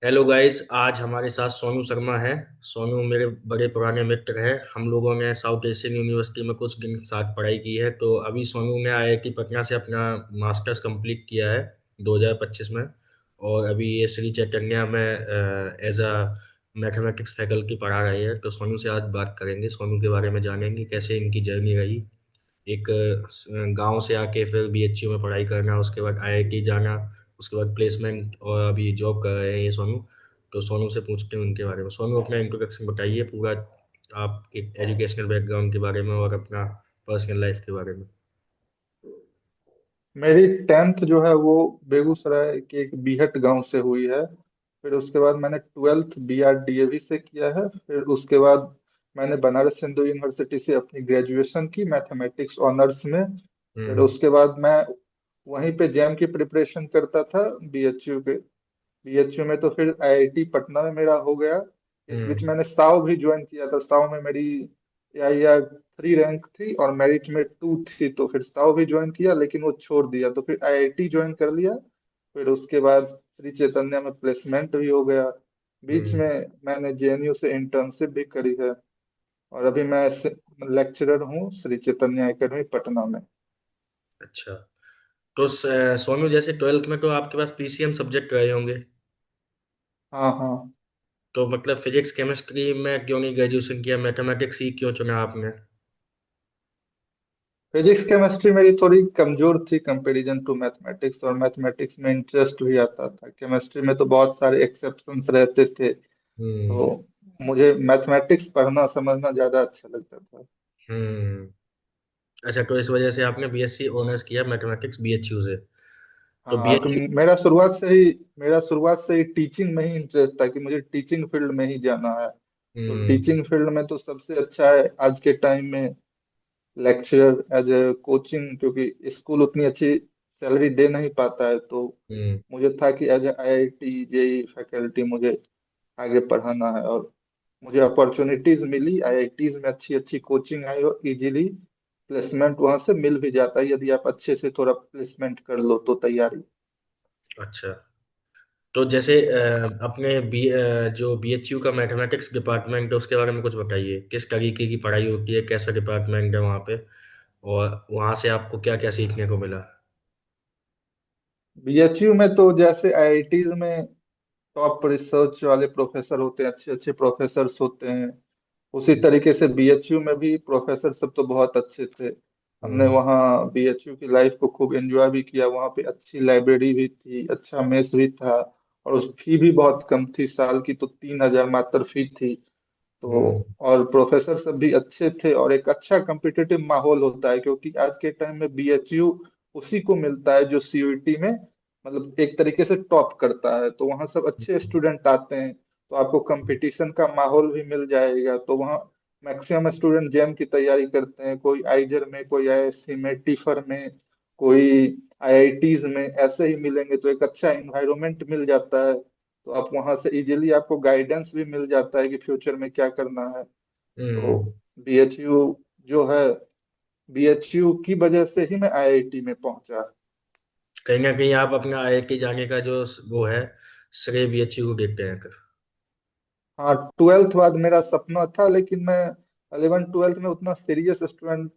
Hello guys. आज हमारे साथ सोनू शर्मा है। सोनू मेरे बड़े पुराने मित्र हैं। हम लोगों ने साउथ एशियन यूनिवर्सिटी में कुछ दिन साथ पढ़ाई की है। तो अभी सोनू ने आईआईटी पटना से अपना मास्टर्स कंप्लीट किया है 2025 में। और अभी ये श्री चैतन्य में एज अ मैथमेटिक्स फैकल्टी पढ़ा रहे हैं। तो सोनू से आज बात करेंगे, सोनू के बारे में जानेंगे कैसे इनकी जर्नी रही। एक गांव से आके फिर बीएचयू में पढ़ाई करना, उसके बाद आईआईटी जाना, उसके बाद प्लेसमेंट, और अभी जॉब कर रहे हैं ये सोनू। तो सोनू से पूछते हैं उनके बारे में। सोनू, अपना इंट्रोडक्शन बताइए पूरा, आपके एजुकेशनल बैकग्राउंड के बारे में और अपना पर्सनल लाइफ के बारे में। मेरी टेंथ जो है वो बेगूसराय के एक बीहट गांव से हुई है। फिर उसके बाद मैंने ट्वेल्थ बीआरडीएवी से किया है। फिर उसके बाद मैंने बनारस हिंदू यूनिवर्सिटी से अपनी ग्रेजुएशन की मैथमेटिक्स ऑनर्स में। फिर हम्म। उसके बाद मैं वहीं पे जैम की प्रिपरेशन करता था बीएचयू पे। बीएचयू में तो फिर आईआईटी पटना में मेरा हो गया। इस बीच हम्म। मैंने साव भी ज्वाइन किया था। साव में मेरी या 3 रैंक थी और मेरिट में 2 थी, तो फिर साव भी ज्वाइन किया लेकिन वो छोड़ दिया, तो फिर आईआईटी ज्वाइन कर लिया। फिर उसके बाद श्री चैतन्य में प्लेसमेंट भी हो गया। बीच हम्म। में मैंने जेएनयू से इंटर्नशिप भी करी है। और अभी मैं लेक्चरर हूँ श्री चैतन्य एकेडमी पटना में। अच्छा। तो सोनू, जैसे ट्वेल्थ में तो आपके पास पीसीएम सब्जेक्ट रहे होंगे। हाँ हाँ। तो मतलब फिजिक्स केमिस्ट्री में क्यों नहीं ग्रेजुएशन किया, मैथमेटिक्स ही क्यों चुना आपने? फिजिक्स केमिस्ट्री मेरी थोड़ी कमजोर थी कंपैरिजन टू मैथमेटिक्स, और मैथमेटिक्स में इंटरेस्ट भी आता था। केमिस्ट्री में तो बहुत सारे एक्सेप्शंस रहते थे, हम्म। तो मुझे मैथमेटिक्स पढ़ना समझना ज्यादा अच्छा लगता था। हम्म। अच्छा, तो इस वजह से आपने बीएससी ऑनर्स किया मैथमेटिक्स बीएचयू से। तो हाँ, तो बीएचयू। मेरा शुरुआत से ही टीचिंग में ही इंटरेस्ट था कि मुझे टीचिंग फील्ड में ही जाना है। तो हम्म। टीचिंग फील्ड में तो सबसे अच्छा है आज के टाइम में लेक्चरर एज ए कोचिंग, क्योंकि स्कूल उतनी अच्छी सैलरी दे नहीं पाता है। तो हम्म। मुझे था कि as a IIT JEE faculty मुझे आगे पढ़ाना है। और मुझे अपॉर्चुनिटीज मिली आईआईटीज में, अच्छी अच्छी कोचिंग आई और इजीली प्लेसमेंट वहां से मिल भी जाता है यदि आप अच्छे से थोड़ा प्लेसमेंट कर लो तो तैयारी। अच्छा। तो जैसे अपने जो बीएचयू का मैथमेटिक्स डिपार्टमेंट है उसके बारे में कुछ बताइए। किस तरीके की पढ़ाई होती है, कैसा डिपार्टमेंट है वहाँ पे, और वहाँ से आपको क्या क्या सीखने को मिला? बीएचयू में तो जैसे आईआईटीज में टॉप रिसर्च वाले प्रोफेसर होते हैं, अच्छे अच्छे प्रोफेसर्स होते हैं, उसी तरीके से बीएचयू में भी प्रोफेसर सब तो बहुत अच्छे थे। हमने हम्म। वहाँ बीएचयू की लाइफ को खूब एंजॉय भी किया। वहाँ पे अच्छी लाइब्रेरी भी थी, अच्छा मेस भी था, और उस फी भी बहुत कम थी, साल की तो 3,000 मात्र फी थी। हम्म। तो और प्रोफेसर सब भी अच्छे थे, और एक अच्छा कंपिटिटिव माहौल होता है, क्योंकि आज के टाइम में बीएचयू उसी को मिलता है जो सीयूईटी में मतलब एक तरीके से टॉप करता है। तो वहाँ सब अच्छे स्टूडेंट आते हैं, तो आपको कंपटीशन का माहौल भी मिल जाएगा। तो वहाँ मैक्सिमम स्टूडेंट जेम की तैयारी करते हैं, कोई आइजर में, कोई आईआईएससी में, टीफर में, कोई आईआईटीज में, ऐसे ही मिलेंगे। तो एक अच्छा इन्वायरमेंट मिल जाता है, तो आप वहां से इजीली आपको गाइडेंस भी मिल जाता है कि फ्यूचर में क्या करना है। तो हम्म। बीएचयू जो है, बीएचयू की वजह से ही मैं आईआईटी में पहुंचा। कहीं ना कहीं आप अपना आईआईटी जाने का जो वो है, श्रेय बीएचयू को देते हैं। हाँ, ट्वेल्थ बाद मेरा सपना था, लेकिन मैं 11 ट्वेल्थ में उतना सीरियस स्टूडेंट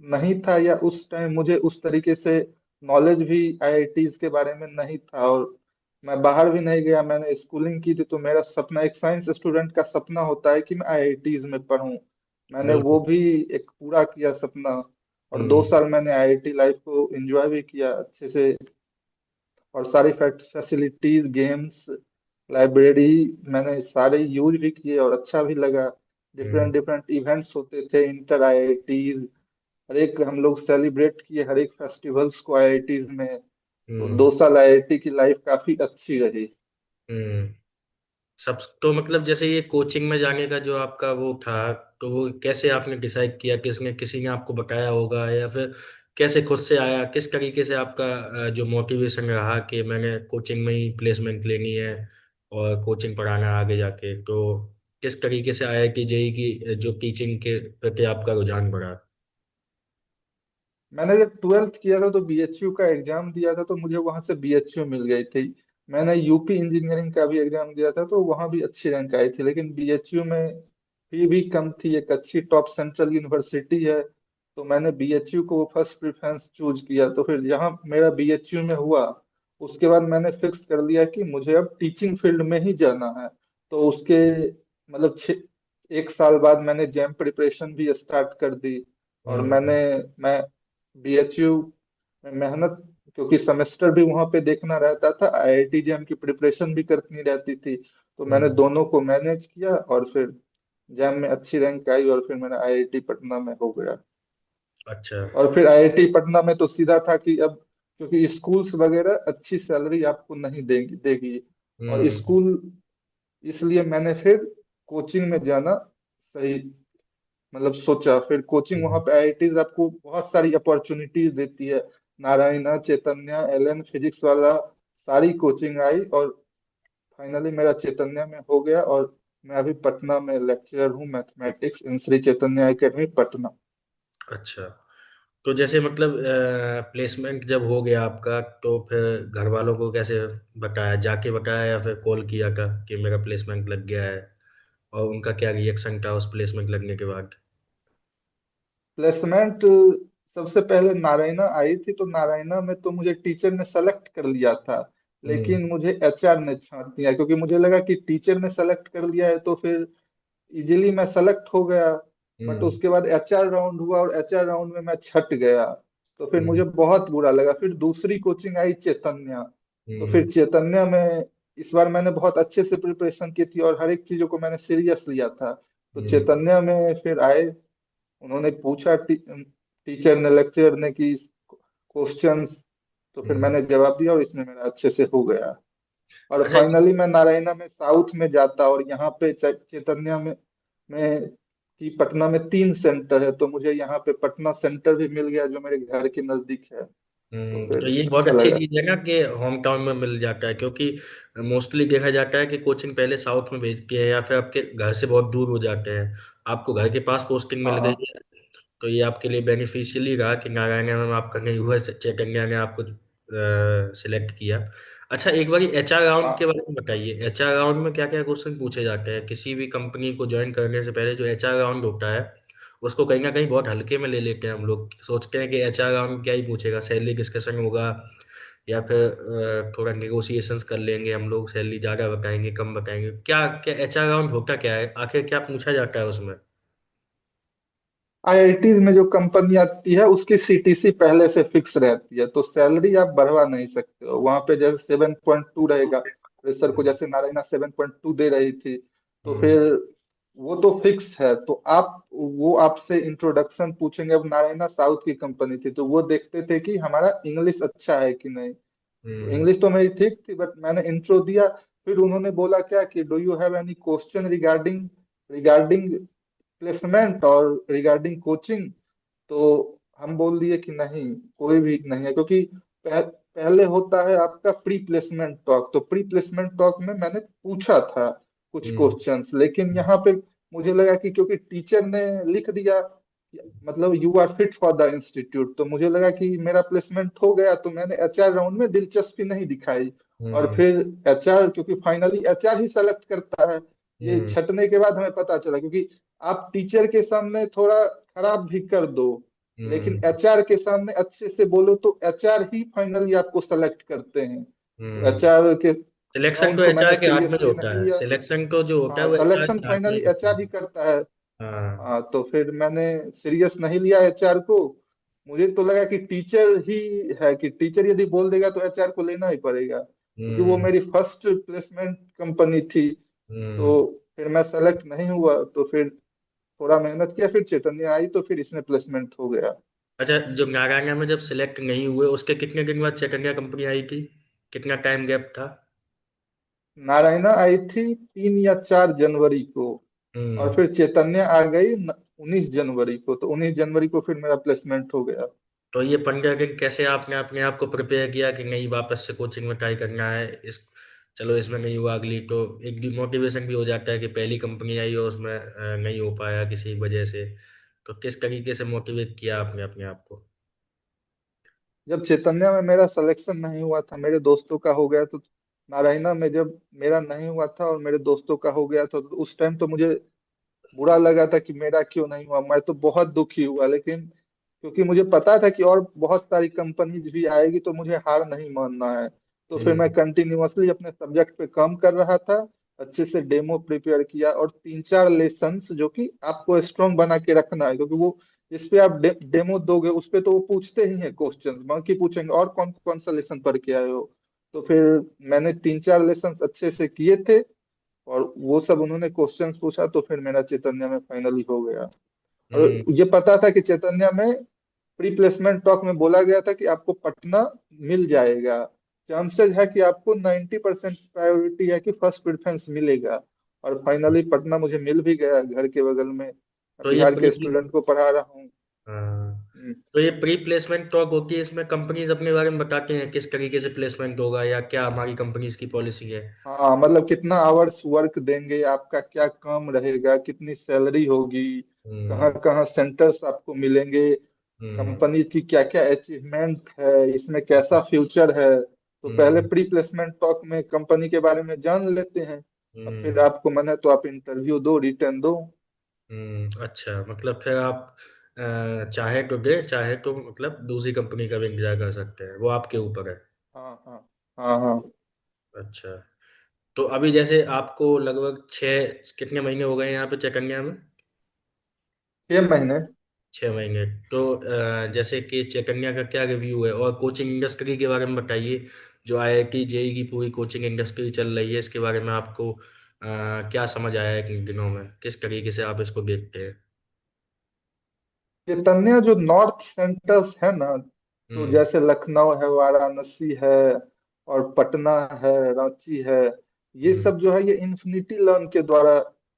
नहीं था, या उस टाइम मुझे उस तरीके से नॉलेज भी आईआईटीज के बारे में नहीं था। और मैं बाहर भी नहीं गया, मैंने स्कूलिंग की थी। तो मेरा सपना, एक साइंस स्टूडेंट का सपना होता है कि मैं आईआईटीज में पढूं। मैंने वो बिल्कुल। भी एक पूरा किया सपना। और दो हम्म। साल मैंने आईआईटी लाइफ को एंजॉय भी किया अच्छे से। और सारी फैसिलिटीज, गेम्स, लाइब्रेरी मैंने सारे यूज भी किए और अच्छा भी लगा। डिफरेंट हम्म। डिफरेंट इवेंट्स होते थे इंटर आईआईटीज, हर एक हम लोग सेलिब्रेट किए हर एक फेस्टिवल्स को आईआईटीज में। तो हम्म। 2 साल आईआईटी की लाइफ काफी अच्छी रही। हम्म। सब तो मतलब जैसे ये कोचिंग में जाने का जो आपका वो था, तो वो कैसे आपने डिसाइड किया? किसी ने आपको बताया होगा, या फिर कैसे खुद से आया? किस तरीके से आपका जो मोटिवेशन रहा कि मैंने कोचिंग में ही प्लेसमेंट लेनी है और कोचिंग पढ़ाना है आगे जाके? तो किस तरीके से आया कि जेई की जो टीचिंग के प्रति आपका रुझान बढ़ा? मैंने जब ट्वेल्थ किया था तो बीएचयू का एग्जाम दिया था, तो मुझे वहां से बीएचयू मिल गई थी। मैंने यूपी इंजीनियरिंग का भी एग्जाम दिया था, तो वहां भी अच्छी रैंक आई थी, लेकिन बीएचयू में फी भी कम थी, एक अच्छी टॉप सेंट्रल यूनिवर्सिटी है, तो मैंने बीएचयू को फर्स्ट प्रेफरेंस चूज किया। तो फिर यहाँ मेरा बीएचयू में हुआ, उसके बाद मैंने फिक्स कर लिया कि मुझे अब टीचिंग फील्ड में ही जाना है। तो उसके मतलब एक साल बाद मैंने जैम प्रिपरेशन भी स्टार्ट कर दी। और हम्म। मैं बीएचयू में मेहनत, क्योंकि सेमेस्टर भी वहां पे देखना रहता था, आईआईटी जैम की प्रिपरेशन भी करनी रहती थी, तो मैंने हम्म। दोनों को मैनेज किया और फिर जैम में अच्छी रैंक आई और फिर मैंने आईआईटी पटना में हो गया। अच्छा। और फिर आईआईटी पटना में तो सीधा था कि अब, क्योंकि स्कूल्स वगैरह अच्छी सैलरी आपको नहीं देगी देगी और हम्म। स्कूल, इसलिए मैंने फिर कोचिंग में जाना सही मतलब सोचा। फिर कोचिंग वहां हम्म। पे आईआईटीज आपको बहुत सारी अपॉर्चुनिटीज देती है, नारायणा, चैतन्य, एलएन फिजिक्स वाला, सारी कोचिंग आई और फाइनली मेरा चैतन्य में हो गया। और मैं अभी पटना में लेक्चरर हूँ मैथमेटिक्स इन श्री चैतन्य एकेडमी पटना। अच्छा, तो जैसे मतलब प्लेसमेंट जब हो गया आपका, तो फिर घर वालों को कैसे बताया, जाके बताया या फिर कॉल किया था कि मेरा प्लेसमेंट लग गया है, और उनका क्या रिएक्शन था उस प्लेसमेंट लगने के बाद? प्लेसमेंट सबसे पहले नारायणा आई थी, तो नारायणा में तो मुझे टीचर ने सेलेक्ट कर लिया था, हम्म। लेकिन मुझे एचआर ने छांट दिया, क्योंकि मुझे लगा कि टीचर ने सेलेक्ट कर लिया है तो फिर इजीली मैं सेलेक्ट हो गया। बट हम्म। उसके बाद एचआर राउंड हुआ और एचआर राउंड में मैं छट गया, तो फिर मुझे हम्म। बहुत बुरा लगा। फिर दूसरी कोचिंग आई चैतन्य, तो हम्म। फिर चैतन्य में इस बार मैंने बहुत अच्छे से प्रिपरेशन की थी और हर एक चीजों को मैंने सीरियस लिया था। तो हम्म। चैतन्य में फिर आए, उन्होंने पूछा टीचर ने, लेक्चर ने कि क्वेश्चंस, तो फिर हम्म। मैंने जवाब दिया और इसमें मेरा अच्छे से हो गया। और अच्छा। फाइनली मैं नारायणा में साउथ में जाता और यहाँ पे चैतन्य में कि पटना में 3 सेंटर है, तो मुझे यहाँ पे पटना सेंटर भी मिल गया जो मेरे घर के नजदीक है, तो तो फिर ये बहुत अच्छा अच्छी लगा। चीज है ना कि होम टाउन में मिल जाता है, क्योंकि मोस्टली देखा जाता है कि कोचिंग पहले साउथ में भेजती है या फिर आपके घर से बहुत दूर हो जाते हैं। आपको घर के पास पोस्टिंग मिल गई हाँ है, तो ये आपके लिए बेनिफिशियली रहा कि नारायण में आपका नहीं हुआ, चैतन्य ने आपको सिलेक्ट किया। अच्छा, एक बार एचआर राउंड के हाँ बारे में बताइए, एचआर राउंड में क्या क्या क्वेश्चन पूछे जाते हैं? किसी भी कंपनी को ज्वाइन करने से पहले जो एचआर राउंड होता है, उसको कहीं ना कहीं बहुत हल्के में ले लेते हैं हम लोग, सोचते हैं कि एचआर राउंड क्या ही पूछेगा, सैलरी डिस्कशन होगा या फिर थोड़ा नेगोशिएशंस कर लेंगे हम लोग, सैलरी ज़्यादा बताएंगे कम बताएंगे। क्या क्या एचआर राउंड होता क्या है आखिर, क्या पूछा जाता है उसमें? आईआईटीज में जो कंपनी आती है उसकी सीटीसी पहले से फिक्स रहती है, तो सैलरी आप बढ़वा नहीं सकते हो। वहां पे जैसे 7.2 रहेगा, फ्रेशर को हम्म। जैसे नारायणा 7.2 दे रही थी, तो हम्म। फिर वो तो फिक्स है। तो आप, वो आपसे इंट्रोडक्शन पूछेंगे। अब नारायणा साउथ की कंपनी थी, तो वो देखते थे कि हमारा इंग्लिश अच्छा है कि नहीं। तो हम्म। इंग्लिश तो मेरी ठीक थी, बट मैंने इंट्रो दिया। फिर उन्होंने बोला क्या कि do you have any question regarding regarding placement और रिगार्डिंग कोचिंग। तो हम बोल दिए कि नहीं, कोई भी नहीं है, क्योंकि पहले होता है आपका प्री प्लेसमेंट टॉक। तो प्री प्लेसमेंट टॉक में मैंने पूछा था कुछ हम्म। क्वेश्चंस, लेकिन यहाँ पे मुझे लगा कि क्योंकि टीचर ने लिख दिया मतलब you are fit for the institute, तो मुझे लगा कि मेरा प्लेसमेंट हो गया, तो मैंने एचआर राउंड में दिलचस्पी नहीं दिखाई। और हम्म। फिर एचआर, क्योंकि फाइनली एचआर ही सेलेक्ट करता है, ये हम्म। छटने के बाद हमें पता चला। क्योंकि आप टीचर के सामने थोड़ा खराब भी कर दो, लेकिन हम्म। एचआर के सामने अच्छे से बोलो, तो एचआर ही फाइनली आपको सेलेक्ट करते हैं। तो हम्म। एचआर के सिलेक्शन तो राउंड को मैंने एचआर के हाथ में ही सीरियसली होता नहीं है, लिया। सिलेक्शन तो जो होता है हाँ, वो एचआर सिलेक्शन के हाथ में फाइनली ही होता एचआर है। ही करता है। हाँ। हाँ, तो फिर मैंने सीरियस नहीं लिया एचआर को। मुझे तो लगा कि टीचर ही है, कि टीचर यदि बोल देगा तो एचआर को लेना ही पड़ेगा, क्योंकि वो हम्म। मेरी फर्स्ट प्लेसमेंट कंपनी थी। तो हम्म। फिर मैं सेलेक्ट नहीं हुआ, तो फिर थोड़ा मेहनत किया, फिर चैतन्य आई, तो फिर इसमें प्लेसमेंट हो गया। अच्छा, जो नारायण में जब सिलेक्ट नहीं हुए उसके कितने दिन बाद चैतन्य कंपनी आई थी? कितना टाइम गैप था? नारायणा आई थी 3 या 4 जनवरी को, और हम्म। फिर चैतन्य आ गई 19 जनवरी को। तो 19 जनवरी को फिर मेरा प्लेसमेंट हो गया। तो ये 15 दिन कैसे आपने अपने आप को प्रिपेयर किया कि नहीं, वापस से कोचिंग में ट्राई करना है इस, चलो इसमें नहीं हुआ अगली, तो एक डिमोटिवेशन भी हो जाता है कि पहली कंपनी आई और उसमें नहीं हो पाया किसी वजह से। तो किस तरीके से मोटिवेट किया आपने अपने आप को? जब चैतन्य में मेरा सिलेक्शन नहीं हुआ था, मेरे दोस्तों का हो गया, तो नारायणा में जब मेरा नहीं हुआ था और मेरे दोस्तों का हो गया था, तो उस टाइम तो मुझे बुरा लगा था कि मेरा क्यों नहीं हुआ, मैं तो बहुत दुखी हुआ। लेकिन क्योंकि मुझे पता था कि और बहुत सारी कंपनीज भी आएगी, तो मुझे हार नहीं मानना है। तो फिर मैं हम्म। कंटिन्यूअसली अपने सब्जेक्ट पे काम कर रहा था, अच्छे से डेमो प्रिपेयर किया, और तीन चार लेसन्स जो कि आपको स्ट्रांग बना के रखना है, क्योंकि वो जिस पे आप डेमो दोगे उस पे तो वो पूछते ही हैं क्वेश्चंस, बाकी पूछेंगे और कौन कौन सा लेसन पढ़ के आए हो। तो फिर मैंने तीन चार लेसन्स अच्छे से किए थे, और वो सब उन्होंने क्वेश्चंस पूछा, तो फिर मेरा चैतन्य में फाइनली हो गया। और हम्म। ये पता था कि चैतन्य में प्री प्लेसमेंट टॉक में बोला गया था कि आपको पटना मिल जाएगा, चांसेस है कि आपको 90% प्रायोरिटी है कि फर्स्ट प्रेफरेंस मिलेगा। और फाइनली पटना मुझे मिल भी गया, घर के बगल में। मैं तो ये बिहार प्री के स्टूडेंट को पढ़ा रहा हूँ। हाँ, हम्म। तो ये प्री प्लेसमेंट टॉक होती है, इसमें कंपनीज अपने बारे में बताते हैं किस तरीके से प्लेसमेंट होगा या क्या हमारी कंपनीज की पॉलिसी है। हाँ, मतलब कितना आवर्स वर्क देंगे, आपका क्या काम रहेगा, कितनी सैलरी होगी, कहाँ हम्म। कहाँ सेंटर्स आपको मिलेंगे, हम्म। कंपनी की क्या क्या अचीवमेंट है, इसमें कैसा फ्यूचर है। तो पहले हम्म। प्री प्लेसमेंट टॉक में कंपनी के बारे में जान लेते हैं। अब फिर हम्म। आपको मन है तो आप इंटरव्यू दो, रिटर्न दो। अच्छा, मतलब फिर आप चाहे तो दे, चाहे तो मतलब दूसरी कंपनी का भी इंतजार कर सकते हैं, वो आपके ऊपर है। हाँ हाँ। हाँ हाँ। अच्छा, तो अभी जैसे आपको लगभग छः कितने महीने हो गए यहाँ पे चैकन्या में? 6 महीने। 6 महीने। तो जैसे कि चैतन्या का क्या रिव्यू है, और कोचिंग इंडस्ट्री के बारे में बताइए। जो IIT जेई की पूरी कोचिंग इंडस्ट्री चल रही है, इसके बारे में आपको क्या समझ आया है इन दिनों में, किस तरीके से आप इसको देखते हैं? चैतन्य जो नॉर्थ सेंटर्स है ना, तो हम्म। जैसे लखनऊ है, वाराणसी है, और पटना है, रांची है, ये हम्म। सब जो है ये इन्फिनिटी लर्न के द्वारा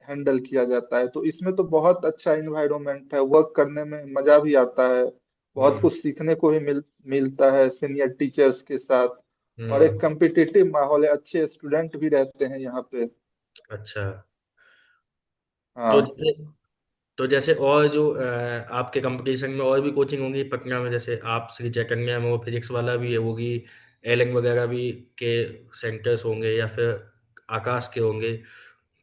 हैंडल किया जाता है। तो इसमें तो बहुत अच्छा इन्वायरमेंट है, वर्क करने में मजा भी आता है, बहुत हम्म। कुछ सीखने को भी मिलता है सीनियर टीचर्स के साथ। और एक हम्म। कम्पिटिटिव माहौल है, अच्छे स्टूडेंट भी रहते हैं यहाँ पे। अच्छा, तो हाँ। जैसे तो जैसे और जो आपके कंपटीशन में और भी कोचिंग होंगी पटना में, जैसे आप श्री चैतन्य में, वो फिजिक्स वाला भी है, होगी एलिंग वगैरह भी के सेंटर्स होंगे, या फिर आकाश के होंगे।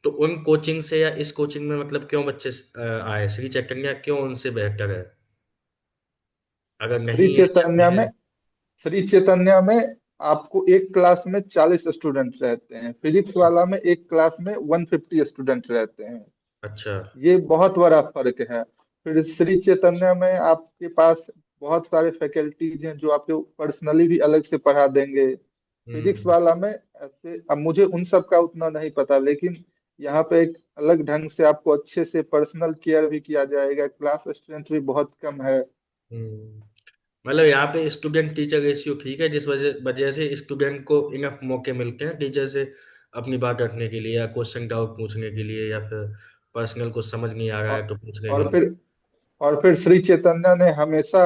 तो उन कोचिंग से या इस कोचिंग में मतलब क्यों बच्चे आए, श्री चैतन्य क्यों उनसे बेहतर है, अगर श्री नहीं है या चैतन्य है? में श्री चैतन्य में आपको एक क्लास में 40 स्टूडेंट रहते हैं, फिजिक्स वाला में एक क्लास में 150 स्टूडेंट रहते हैं। अच्छा। ये बहुत बड़ा फर्क है। फिर श्री चैतन्य में आपके पास बहुत सारे फैकल्टीज हैं जो आपको पर्सनली भी अलग से पढ़ा देंगे। फिजिक्स हम्म। वाला में ऐसे, अब मुझे उन सब का उतना नहीं पता, लेकिन यहाँ पे एक अलग ढंग से आपको अच्छे से पर्सनल केयर भी किया जाएगा, क्लास स्ट्रेंथ भी बहुत कम है। हम्म। मतलब यहाँ पे स्टूडेंट टीचर रेशियो ठीक है, जिस वजह वजह से स्टूडेंट को इनफ मौके मिलते हैं टीचर से अपनी बात रखने के लिए, या क्वेश्चन डाउट पूछने के लिए, या फिर पर्सनल कुछ समझ नहीं आ रहा है और तो पूछने के और लिए। फिर और फिर श्री चैतन्य ने हमेशा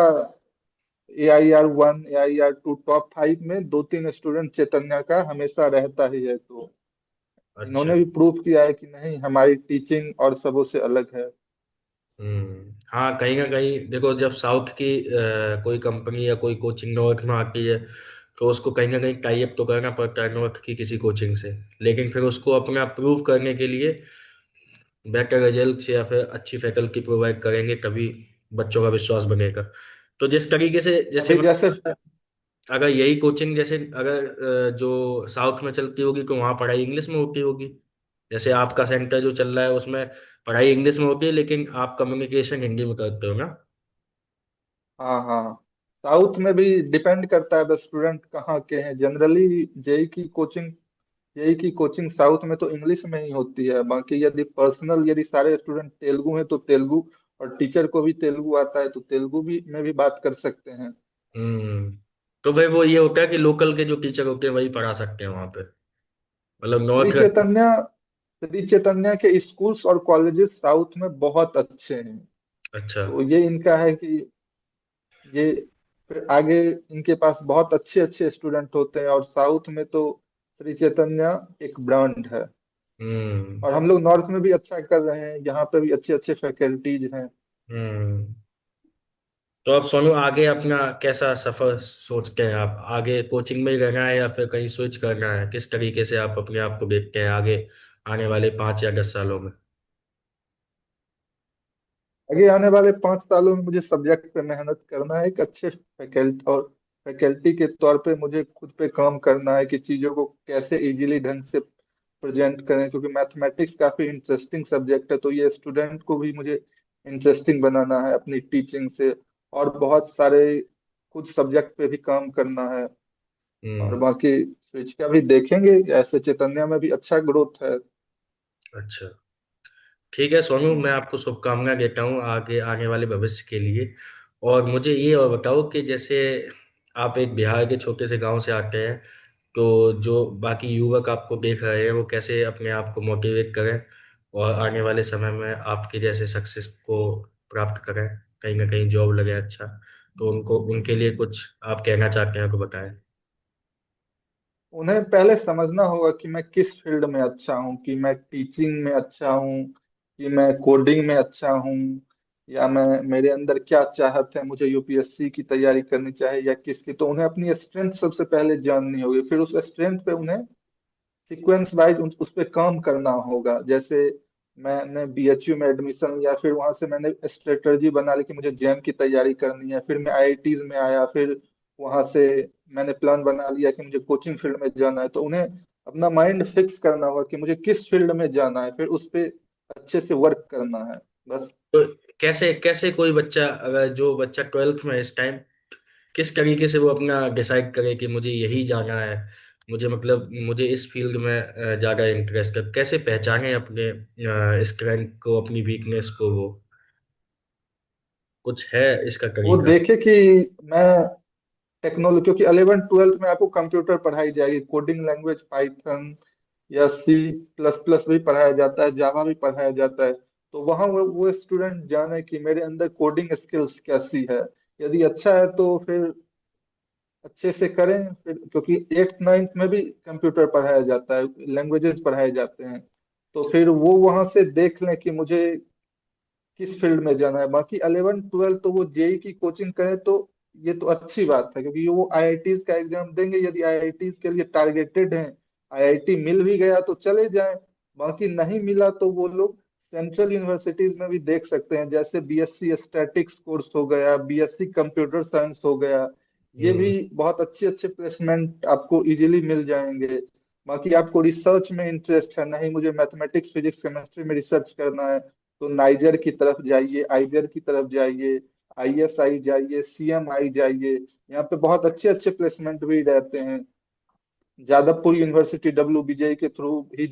AIR 1 AIR 2 टॉप 5 में दो तीन स्टूडेंट चैतन्य का हमेशा रहता ही है। तो अच्छा। इन्होंने भी प्रूव किया है कि नहीं, हमारी टीचिंग और सबों से अलग है। हाँ, कहीं ना कहीं देखो, जब साउथ की कोई कंपनी या कोई कोचिंग नॉर्थ में आती है, तो उसको कहीं ना कहीं टाई अप तो करना पड़ता है नॉर्थ की किसी कोचिंग से। लेकिन फिर उसको अपना प्रूव करने के लिए बेटर रिजल्ट या फिर अच्छी फैकल्टी प्रोवाइड करेंगे, तभी बच्चों का विश्वास बनेगा। तो जिस तरीके से जैसे अभी जैसे मतलब, अगर यही कोचिंग जैसे अगर जो साउथ में चलती होगी तो वहाँ पढ़ाई इंग्लिश में होती होगी। जैसे आपका सेंटर जो चल रहा है उसमें पढ़ाई इंग्लिश में होती है, लेकिन आप कम्युनिकेशन हिंदी में करते हो ना? हाँ हाँ, साउथ में भी डिपेंड करता है बस स्टूडेंट कहाँ के हैं। जनरली जेई की कोचिंग साउथ में तो इंग्लिश में ही होती है, बाकी यदि सारे स्टूडेंट तेलुगु हैं तो तेलुगु, और टीचर को भी तेलुगु आता है तो तेलुगु भी में भी बात कर सकते हैं। हम्म। तो भाई वो ये होता है कि लोकल के जो टीचर होते हैं वही पढ़ा सकते हैं वहाँ पे, मतलब श्री नॉर्थ का। चैतन्य श्री चैतन्य के स्कूल्स और कॉलेजेस साउथ में बहुत अच्छे हैं। अच्छा। तो ये इनका है कि ये फिर आगे इनके पास बहुत अच्छे अच्छे स्टूडेंट होते हैं, और साउथ में तो श्री चैतन्य एक ब्रांड है। हम्म। और हम लोग नॉर्थ में भी अच्छा कर रहे हैं, यहाँ पे भी अच्छे अच्छे फैकल्टीज हैं। हम्म। तो अब सोनू आगे अपना कैसा सफर सोचते हैं आप? आगे कोचिंग में ही रहना है या फिर कहीं स्विच करना है? किस तरीके से आप अपने आप को देखते हैं आगे आने वाले 5 या 10 सालों में? आगे आने वाले 5 सालों में मुझे सब्जेक्ट पे मेहनत करना है, एक अच्छे फैकल्टी के तौर पे मुझे खुद पे काम करना है कि चीजों को कैसे इजीली ढंग से प्रेजेंट करें, क्योंकि मैथमेटिक्स काफी इंटरेस्टिंग सब्जेक्ट है, तो ये स्टूडेंट को भी मुझे इंटरेस्टिंग बनाना है अपनी टीचिंग से। और बहुत सारे खुद सब्जेक्ट पे भी काम करना है। और हम्म। बाकी स्विच का भी देखेंगे, ऐसे चैतन्य में भी अच्छा ग्रोथ है। अच्छा। ठीक है सोनू, मैं आपको शुभकामनाएं देता हूँ आगे आने वाले भविष्य के लिए। और मुझे ये और बताओ कि जैसे आप एक बिहार के छोटे से गांव से आते हैं, तो जो बाकी युवक आपको देख रहे हैं वो कैसे अपने आप को मोटिवेट करें और आने वाले समय में आपके जैसे सक्सेस को प्राप्त करें, कहीं ना कहीं जॉब लगे अच्छा, तो उनको उनके लिए कुछ आप कहना चाहते हैं तो बताएं। उन्हें पहले समझना होगा कि मैं किस फील्ड में अच्छा हूँ, कि मैं टीचिंग में अच्छा हूँ, कि मैं कोडिंग में अच्छा हूँ, या मैं मेरे अंदर क्या चाहत है, मुझे यूपीएससी की तैयारी करनी चाहिए या किसकी। तो उन्हें अपनी स्ट्रेंथ सबसे पहले जाननी होगी, फिर उस स्ट्रेंथ पे उन्हें सीक्वेंस वाइज उस पे काम करना होगा। जैसे मैंने बीएचयू में एडमिशन लिया, फिर वहां से मैंने स्ट्रेटजी बना ली कि मुझे जैम की तैयारी करनी है, फिर मैं आईआईटीज में आया, फिर वहां से मैंने प्लान बना लिया कि मुझे कोचिंग फील्ड में जाना है। तो उन्हें अपना माइंड फिक्स करना होगा कि मुझे किस फील्ड में जाना है, फिर उस पे अच्छे से वर्क करना है, बस। तो कैसे कैसे कोई बच्चा, अगर जो बच्चा 12th में है इस टाइम, किस तरीके से वो अपना डिसाइड करे कि मुझे यही जाना है, मुझे मतलब मुझे इस फील्ड में ज्यादा इंटरेस्ट है? कैसे पहचाने अपने स्ट्रेंथ को, अपनी वीकनेस को? वो कुछ है इसका वो तरीका? देखे कि मैं टेक्नोलॉजी, क्योंकि 11th 12th में आपको कंप्यूटर पढ़ाई जाएगी, कोडिंग लैंग्वेज पाइथन या C++ भी पढ़ाया जाता है, जावा भी पढ़ाया जाता है। तो वहाँ वो स्टूडेंट जाने कि मेरे अंदर कोडिंग स्किल्स कैसी है। यदि अच्छा है तो फिर अच्छे से करें, फिर क्योंकि 8th 9th में भी कंप्यूटर पढ़ाया जाता है, लैंग्वेजेस पढ़ाए जाते हैं। तो फिर वो वहां से देख लें कि मुझे किस फील्ड में जाना है। बाकी 11th 12th तो वो जेई की कोचिंग करें तो ये तो अच्छी बात है, क्योंकि वो आईआईटीज का एग्जाम देंगे। यदि आईआईटीज के लिए टारगेटेड हैं, आईआईटी मिल भी गया तो चले जाएं, बाकी नहीं मिला तो वो लोग सेंट्रल यूनिवर्सिटीज में भी देख सकते हैं, जैसे बीएससी स्टैटिक्स कोर्स हो गया, बीएससी कंप्यूटर साइंस हो गया। ये भी हम्म। बहुत अच्छे अच्छे प्लेसमेंट आपको इजीली मिल जाएंगे। बाकी आपको रिसर्च में इंटरेस्ट है, नहीं मुझे मैथमेटिक्स फिजिक्स केमिस्ट्री में रिसर्च करना है, तो नाइजर की तरफ जाइए, आइजर की तरफ जाइए, आईएसआई जाइए, सीएमआई जाइए। यहाँ पे बहुत अच्छे अच्छे प्लेसमेंट भी रहते हैं। जादवपुर यूनिवर्सिटी डब्ल्यूबीजेई के थ्रू भी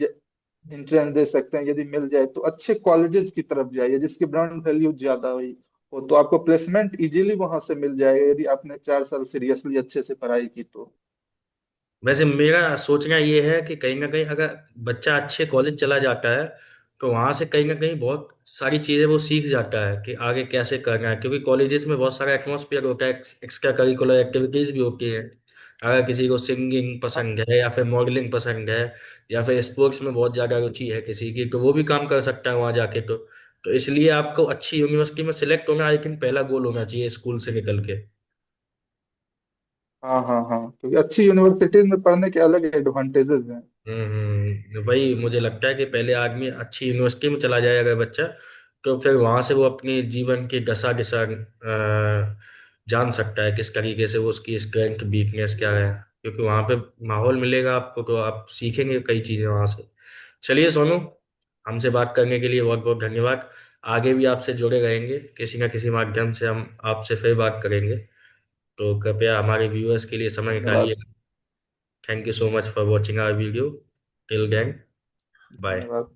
एंट्रेंस दे सकते हैं, यदि मिल जाए तो अच्छे कॉलेजेस की तरफ जाइए जिसकी ब्रांड वैल्यू ज्यादा हुई हो, तो आपको प्लेसमेंट इजीली वहां से मिल जाएगा, यदि आपने 4 साल सीरियसली अच्छे से पढ़ाई की तो। वैसे मेरा सोचना ये है कि कहीं ना कहीं अगर बच्चा अच्छे कॉलेज चला जाता है तो वहां से कहीं ना कहीं बहुत सारी चीजें वो सीख जाता है कि आगे कैसे करना है, क्योंकि कॉलेजेस में बहुत सारा एटमॉस्फेयर होता है, एक्स्ट्रा करिकुलर एक्टिविटीज भी होती है। अगर किसी को सिंगिंग पसंद है या फिर मॉडलिंग पसंद है या फिर स्पोर्ट्स में बहुत ज्यादा रुचि है किसी की, तो वो भी काम कर सकता है वहां जाके। तो इसलिए आपको अच्छी यूनिवर्सिटी में सिलेक्ट होना आई थिंक पहला गोल होना चाहिए स्कूल से निकल के। हाँ हाँ हाँ, क्योंकि अच्छी यूनिवर्सिटीज में पढ़ने के अलग एडवांटेजेस हैं। वही मुझे लगता है कि पहले आदमी अच्छी यूनिवर्सिटी में चला जाए अगर बच्चा, तो फिर वहां से वो अपनी जीवन की दशा दिशा जान सकता है किस तरीके से वो, उसकी स्ट्रेंथ वीकनेस क्या है, क्योंकि वहां पे माहौल मिलेगा आपको तो आप सीखेंगे कई चीजें वहां से। चलिए सोनू, हमसे बात करने के लिए बहुत बहुत धन्यवाद। आगे भी आपसे जुड़े रहेंगे, किसी ना किसी माध्यम से हम आपसे फिर बात करेंगे। तो कृपया हमारे व्यूअर्स के लिए समय निकालिए। धन्यवाद। Thank you so much for watching our video. Till then, bye. धन्यवाद।